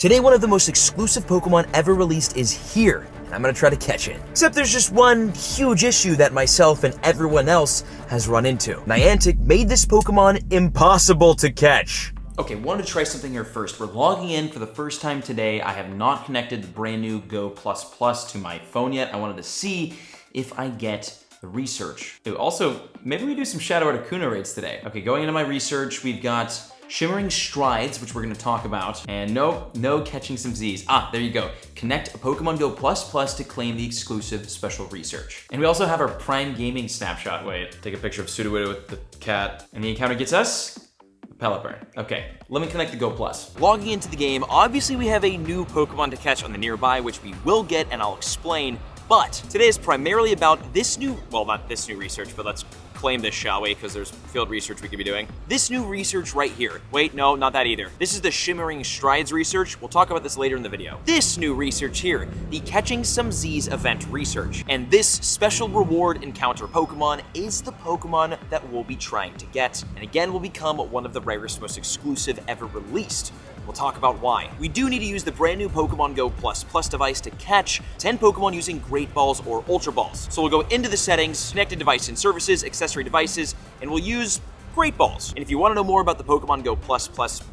Today, one of the most exclusive Pokemon ever released is here, and I'm gonna try to catch it. Except there's just one huge issue that myself and everyone else has run into. Niantic made this Pokemon impossible to catch. Okay, wanted to try something here first. We're logging in for the first time today. I have not connected the brand new Go++ to my phone yet. I wanted to see if I get the research. Ooh, also, maybe we do some Shadow Articuno raids today. Okay, going into my research, we've got Shimmering Strides, which we're gonna talk about, and no catching some Z's. There you go. Connect a Pokemon Go++ to claim the exclusive special research. And we also have our Prime Gaming snapshot. Wait, take a picture of Sudowoodo with the cat, and the encounter gets us a Pelipper. Okay, let me connect the Go+. Logging into the game, obviously we have a new Pokemon to catch on the nearby, which we will get, and I'll explain. But today is primarily about this new, well, not this new research, but let's claim this, shall we? Because there's field research we could be doing. This new research right here. Wait, no, not that either. This is the Shimmering Strides research. We'll talk about this later in the video. This new research here, the Catching Some Z's event research. And this special reward encounter Pokemon is the Pokemon that we'll be trying to get. And again, will become one of the rarest, most exclusive ever released. We'll talk about why. We do need to use the brand new Pokemon Go++ device to catch 10 Pokemon using Great Balls or Ultra Balls. So we'll go into the settings, connected device and services, accessory devices, and we'll use Great Balls. And if you want to know more about the Pokemon Go++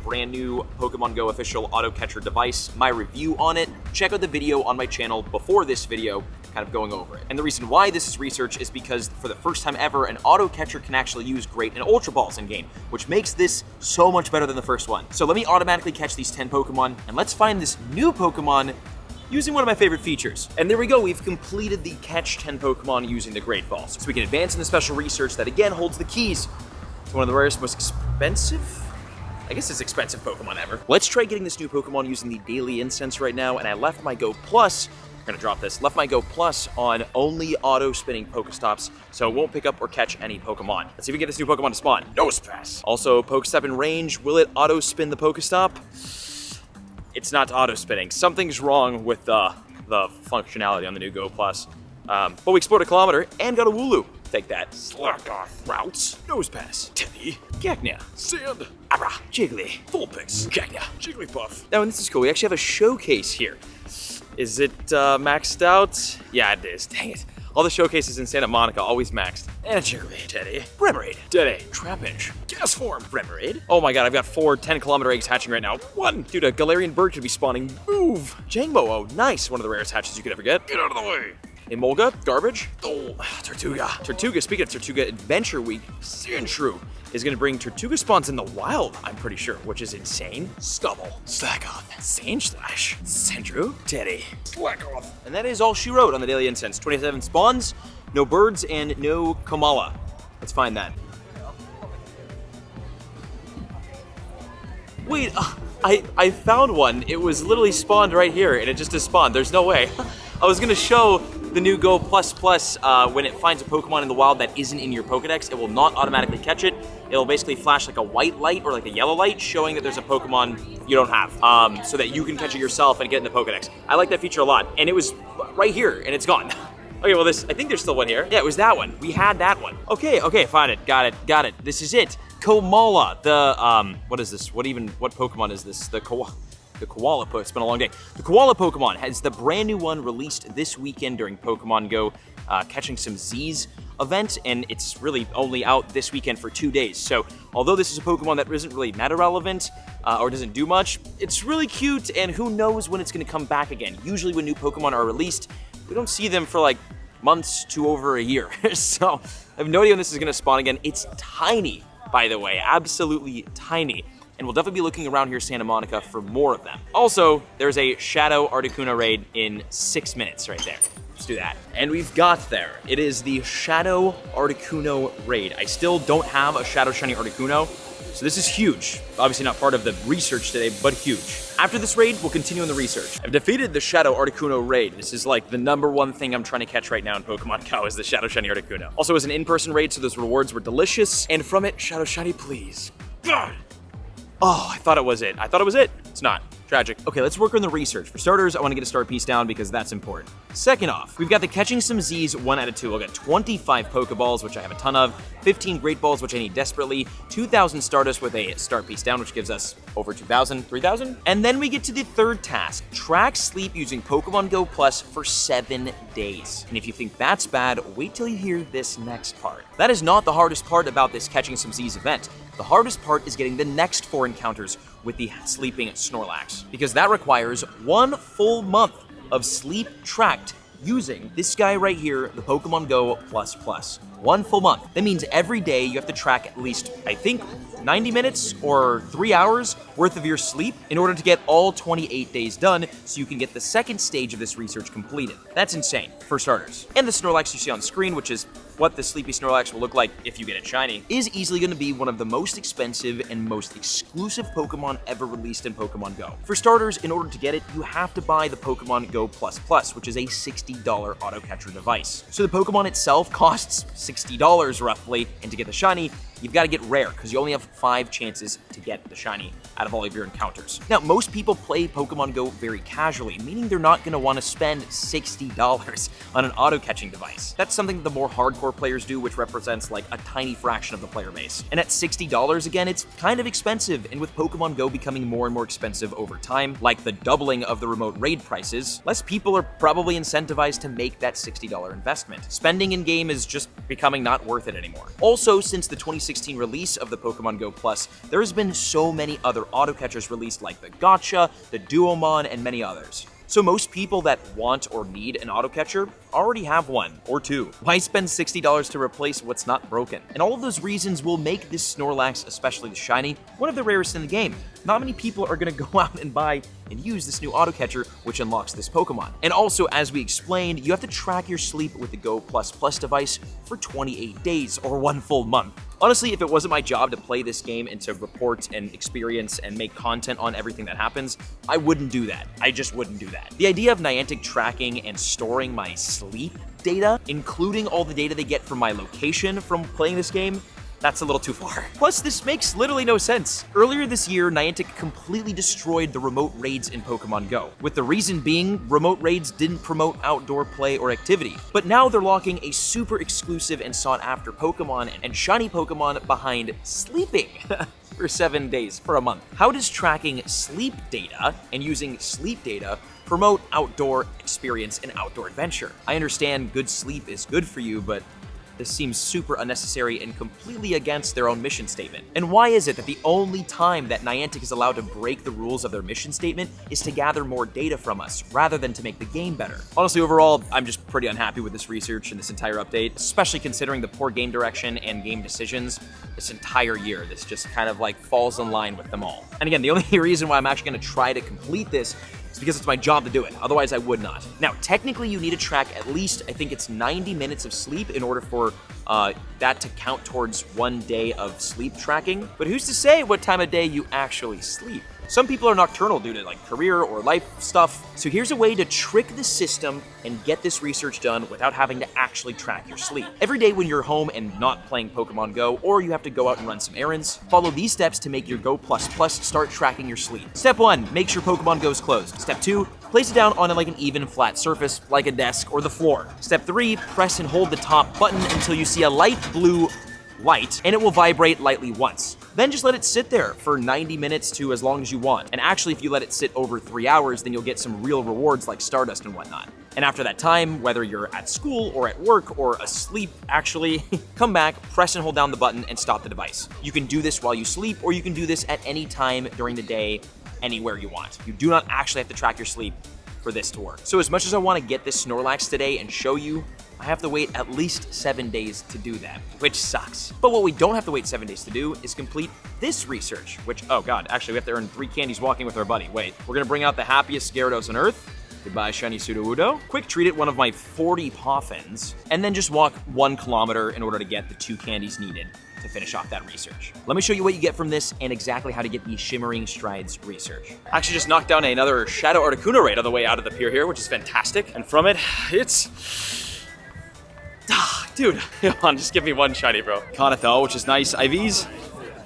brand new Pokemon Go official auto catcher device, my review on it, check out the video on my channel before this video, kind of going over it. And the reason why this is research is because for the first time ever, an auto catcher can actually use Great and Ultra Balls in game, which makes this so much better than the first one. So let me automatically catch these 10 Pokemon, and let's find this new Pokemon using one of my favorite features. And there we go, we've completed the catch 10 Pokemon using the Great Balls. So we can advance in the special research that again holds the keys to one of the rarest, most expensive, I guess it's expensive Pokemon ever. Let's try getting this new Pokemon using the Daily Incense right now, and I left my Go+, gonna drop this, left my Go+ on only auto-spinning Pokestops, so it won't pick up or catch any Pokemon. Let's see if we can get this new Pokemon to spawn. Nosepass. Also, Pokestop in range, will it auto-spin the Pokestop? It's not auto-spinning. Something's wrong with the functionality on the new Go+. But we explored a kilometer and got a Wooloo. Take that. Slack off. Routes. Nosepass. Teddy. Cacnea. Sand. Abra. Jiggly. Vulpix. Cacnea. Jigglypuff. Oh, and this is cool. We actually have a showcase here. Is it maxed out? Yeah, it is. Dang it. All the showcases in Santa Monica always maxed. And Jiggly. Teddy. Remoraid. Teddy. Trapinch. Gas form. Remoraid. Oh my god, I've got 4 10-kilometer eggs hatching right now. 1. Dude, a Galarian bird could be spawning. Move. Jangmo. Oh, nice. One of the rarest hatches you could ever get. Get out of the way. Emolga, garbage. Oh, Tortuga. Tortuga, speaking of Tortuga Adventure Week, Sandshrew is gonna bring Tortuga spawns in the wild, I'm pretty sure, which is insane. Stubble, Slackoth, Sandslash, Sandrew, Teddy, Slackoth. And that is all she wrote on the Daily Incense. 27 spawns, no birds, and no Kamala. Let's find that. Wait, I found one. It was literally spawned right here, and it just is spawned. There's no way. I was gonna show the new Go++ when it finds a Pokemon in the wild that isn't in your Pokedex, it will not automatically catch it. It'll basically flash like a white light or like a yellow light showing that there's a Pokemon you don't have, so that you can catch it yourself and get in the Pokedex. I like that feature a lot, and it was right here, and it's gone. Okay, well I think there's still one here. Yeah, it was that one. We had that one. Okay, find it, got it. This is it. Komala, the, what is this? What Pokemon is this? The Koala, it's been a long day. The Koala Pokemon has the brand new one released this weekend during Pokemon Go Catching Some Z's event, and it's really only out this weekend for 2 days. So although this is a Pokemon that isn't really meta relevant or doesn't do much, it's really cute, and who knows when it's gonna come back again. Usually when new Pokemon are released, we don't see them for like months to over a year. So I have no idea when this is gonna spawn again. It's tiny, by the way, absolutely tiny. And we'll definitely be looking around here Santa Monica for more of them. Also, there's a Shadow Articuno raid in 6 minutes right there. Let's do that. And we've got there. It is the Shadow Articuno raid. I still don't have a Shadow Shiny Articuno, so this is huge. Obviously not part of the research today, but huge. After this raid, we'll continue on the research. I've defeated the Shadow Articuno raid. This is like the #1 thing I'm trying to catch right now in Pokemon Go is the Shadow Shiny Articuno. Also, it was an in-person raid, so those rewards were delicious. And from it, Shadow Shiny, please. God. Oh, I thought it was it. It's not. Tragic. Okay, let's work on the research. For starters, I want to get a star piece down because that's important. Second off, we've got the Catching Some Z's 1 out of 2. We'll get 25 Pokeballs, which I have a ton of, 15 Great Balls, which I need desperately, 2,000 Stardust with a star piece down, which gives us over 2,000, 3,000. And then we get to the third task, track sleep using Pokemon Go Plus for 7 days. And if you think that's bad, wait till you hear this next part. That is not the hardest part about this Catching Some Z's event. The hardest part is getting the next 4 encounters with the sleeping Snorlax, because that requires 1 full month of sleep tracked using this guy right here, the Pokemon Go Plus Plus. 1 full month. That means every day you have to track at least, I think, 90 minutes or 3 hours worth of your sleep in order to get all 28 days done so you can get the second stage of this research completed. That's insane, for starters. And the Snorlax you see on screen, which is what the Sleepy Snorlax will look like if you get it shiny, is easily going to be one of the most expensive and most exclusive Pokemon ever released in Pokemon Go. For starters, in order to get it, you have to buy the Pokemon Go Plus Plus, which is a $60 auto catcher device. So the Pokemon itself costs $60 roughly, and to get the shiny, you've got to get rare, because you only have 5 chances to get the shiny out of all of your encounters. Now, most people play Pokemon Go very casually, meaning they're not going to want to spend $60 on an auto-catching device. That's something that the more hardcore players do, which represents like a tiny fraction of the player base. And at $60, again, it's kind of expensive, and with Pokemon Go becoming more and more expensive over time, like the doubling of the remote raid prices, less people are probably incentivized to make that $60 investment. Spending in-game is just becoming not worth it anymore. Also, since the 2016 release of the Pokemon Go Plus, there has been so many other auto catchers released, like the Gotcha, the Duomon, and many others. So most people that want or need an auto catcher already have one or 2. Why spend $60 to replace what's not broken? And all of those reasons will make this Snorlax, especially the shiny, one of the rarest in the game. Not many people are going to go out and buy and use this new auto catcher, which unlocks this Pokemon. And also, as we explained, you have to track your sleep with the Go Plus Plus device for 28 days or 1 full month. Honestly, if it wasn't my job to play this game and to report and experience and make content on everything that happens, I wouldn't do that. I just wouldn't do that. The idea of Niantic tracking and storing my sleep data, including all the data they get from my location from playing this game, that's a little too far. Plus, this makes literally no sense. Earlier this year, Niantic completely destroyed the remote raids in Pokemon Go, with the reason being remote raids didn't promote outdoor play or activity. But now they're locking a super exclusive and sought-after Pokemon and shiny Pokemon behind sleeping for 7 days, for a month. How does tracking sleep data and using sleep data promote outdoor experience and outdoor adventure? I understand good sleep is good for you, but this seems super unnecessary and completely against their own mission statement. And why is it that the only time that Niantic is allowed to break the rules of their mission statement is to gather more data from us, rather than to make the game better? Honestly, overall, I'm just pretty unhappy with this research and this entire update, especially considering the poor game direction and game decisions this entire year. This just kind of like falls in line with them all. And again, the only reason why I'm actually going to try to complete this is because it's my job to do it. Otherwise, I would not. Now, technically, you need to track at least, I think it's 90 minutes of sleep in order for that to count towards 1 day of sleep tracking. But who's to say what time of day you actually sleep? Some people are nocturnal due to like career or life stuff. So here's a way to trick the system and get this research done without having to actually track your sleep. Every day when you're home and not playing Pokemon Go, or you have to go out and run some errands, follow these steps to make your Go Plus Plus start tracking your sleep. Step 1, make sure Pokemon Go is closed. Step 2, place it down on like an even flat surface, like a desk or the floor. Step 3, press and hold the top button until you see a light blue light, and it will vibrate lightly once. Then just let it sit there for 90 minutes to as long as you want. And actually, if you let it sit over 3 hours, then you'll get some real rewards like Stardust and whatnot. And after that time, whether you're at school or at work or asleep, actually, come back, press and hold down the button, and stop the device. You can do this while you sleep, or you can do this at any time during the day, anywhere you want. You do not actually have to track your sleep for this to work. So as much as I want to get this Snorlax today and show you, I have to wait at least 7 days to do that, which sucks. But what we don't have to wait 7 days to do is complete this research, which, oh god, actually we have to earn 3 candies walking with our buddy. Wait, we're gonna bring out the happiest Gyarados on Earth. Goodbye, shiny Sudowoodo. Quick treat it one of my 40 Poffins, and then just walk 1 kilometer in order to get the 2 candies needed to finish off that research. Let me show you what you get from this and exactly how to get the Shimmering Strides research. I actually just knocked down another Shadow Articuno raid on the way out of the pier here, which is fantastic. And from it, it's... dude, come on, just give me 1 shiny, bro. Kanethal, which is nice. IVs.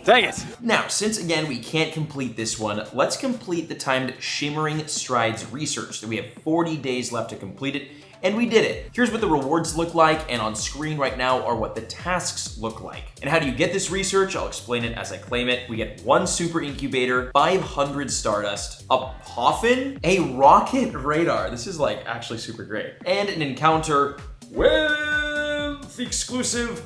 Dang it. Now, since again we can't complete this one, let's complete the timed Shimmering Strides research. We have 40 days left to complete it, and we did it. Here's what the rewards look like, and on screen right now are what the tasks look like. And how do you get this research? I'll explain it as I claim it. We get 1 super incubator, 500 Stardust, a Poffin, a rocket radar. This is like actually super great. And an encounter with the exclusive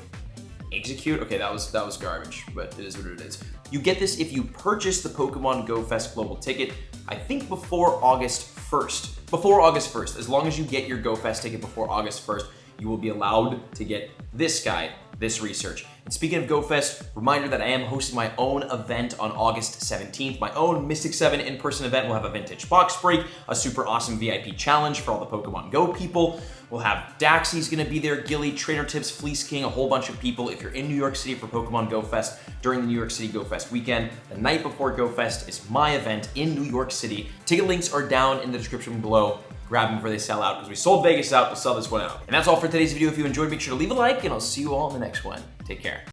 execute. Okay, that was garbage, but it is what it is. You get this if you purchase the Pokemon Go Fest Global ticket, I think before August 1st. Before August 1st, as long as you get your Go Fest ticket before August 1st, you will be allowed to get this guide, this research. And speaking of Go Fest, reminder that I am hosting my own event on August 17th. My own Mystic 7 in-person event. We'll have a vintage box break, a super awesome VIP challenge for all the Pokemon Go people. We'll have Daxie's gonna be there, Gilly, Trainer Tips, Fleece King, a whole bunch of people. If you're in New York City for Pokemon Go Fest during the New York City Go Fest weekend, the night before Go Fest is my event in New York City. Ticket links are down in the description below. Grab them before they sell out, because we sold Vegas out, we'll sell this one out. And that's all for today's video. If you enjoyed, make sure to leave a like, and I'll see you all in the next one. Take care.